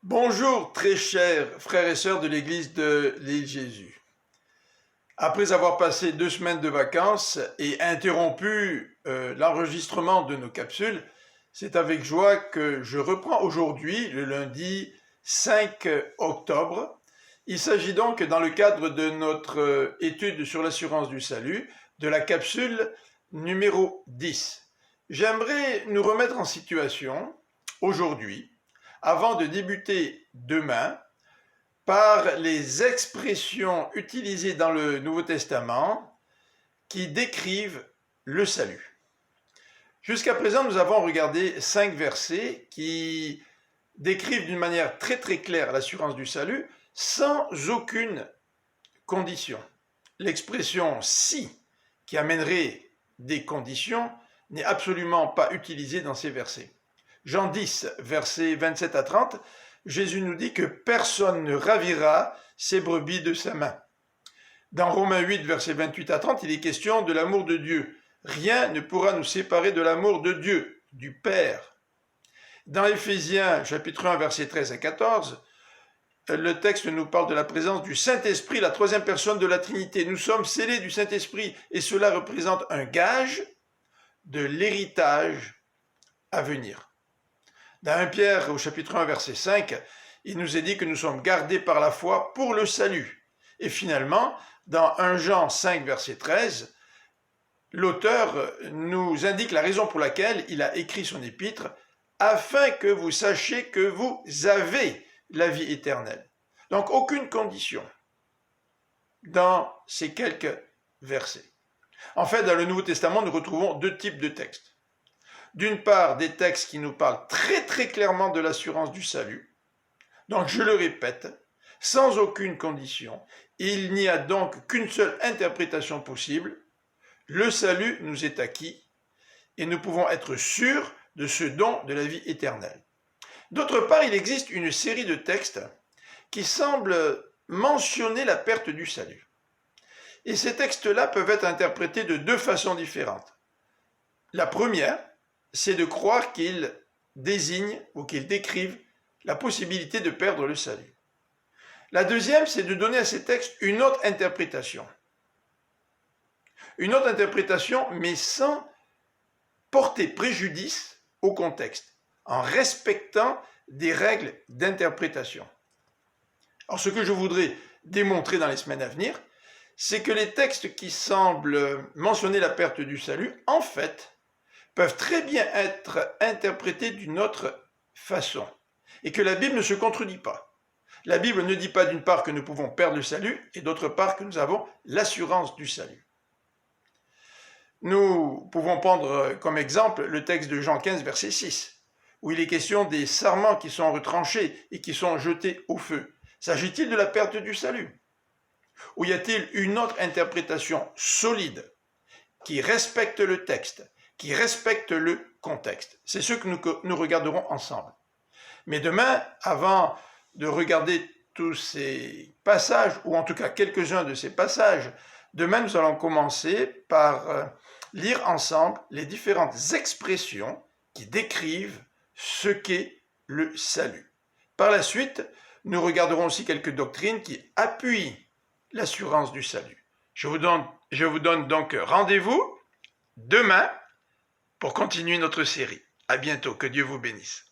Bonjour très chers frères et sœurs de l'église de l'île Jésus. Après avoir passé 2 semaines de vacances et interrompu l'enregistrement de nos capsules, c'est avec joie que je reprends aujourd'hui, le lundi 5 octobre. Il s'agit donc, dans le cadre de notre étude sur l'assurance du salut, de la capsule numéro 10. J'aimerais nous remettre en situation aujourd'hui, avant de débuter demain, par les expressions utilisées dans le Nouveau Testament qui décrivent le salut. Jusqu'à présent, nous avons regardé 5 versets qui décrivent d'une manière très claire l'assurance du salut sans aucune condition. L'expression « si » qui amènerait des conditions n'est absolument pas utilisée dans ces versets. Jean 10, versets 27 à 30, Jésus nous dit que personne ne ravira ses brebis de sa main. Dans Romains 8, versets 28 à 30, il est question de l'amour de Dieu. Rien ne pourra nous séparer de l'amour de Dieu, du Père. Dans Éphésiens, chapitre 1, versets 13 à 14, le texte nous parle de la présence du Saint-Esprit, la troisième personne de la Trinité. Nous sommes scellés du Saint-Esprit et cela représente un gage de l'héritage à venir. Dans 1 Pierre, au chapitre 1, verset 5, il nous est dit que nous sommes gardés par la foi pour le salut. Et finalement, dans 1 Jean 5, verset 13, l'auteur nous indique la raison pour laquelle il a écrit son épître, afin que vous sachiez que vous avez la vie éternelle. Donc, aucune condition dans ces quelques versets. En fait, dans le Nouveau Testament, nous retrouvons 2 types de textes. D'une part, des textes qui nous parlent très clairement de l'assurance du salut. Donc, je le répète, sans aucune condition, il n'y a donc qu'une seule interprétation possible. Le salut nous est acquis et nous pouvons être sûrs de ce don de la vie éternelle. D'autre part, il existe une série de textes qui semblent mentionner la perte du salut. Et ces textes-là peuvent être interprétés de 2 façons différentes. La première, c'est de croire qu'ils désignent ou qu'ils décrivent la possibilité de perdre le salut. La deuxième, c'est de donner à ces textes une autre interprétation. Une autre interprétation, mais sans porter préjudice au contexte, en respectant des règles d'interprétation. Alors, ce que je voudrais démontrer dans les semaines à venir, c'est que les textes qui semblent mentionner la perte du salut, en fait, peuvent très bien être interprétés d'une autre façon, et que la Bible ne se contredit pas. La Bible ne dit pas d'une part que nous pouvons perdre le salut, et d'autre part que nous avons l'assurance du salut. Nous pouvons prendre comme exemple le texte de Jean 15, verset 6, où il est question des sarments qui sont retranchés et qui sont jetés au feu. S'agit-il de la perte du salut? Ou y a-t-il une autre interprétation solide qui respecte le texte, qui respecte le contexte? C'est ce que nous regarderons ensemble. Mais demain, avant de regarder tous ces passages, ou en tout cas quelques-uns de ces passages, demain nous allons commencer par lire ensemble les différentes expressions qui décrivent ce qu'est le salut. Par la suite, nous regarderons aussi quelques doctrines qui appuient l'assurance du salut. Je vous donne donc rendez-vous demain pour continuer notre série. À bientôt, que Dieu vous bénisse.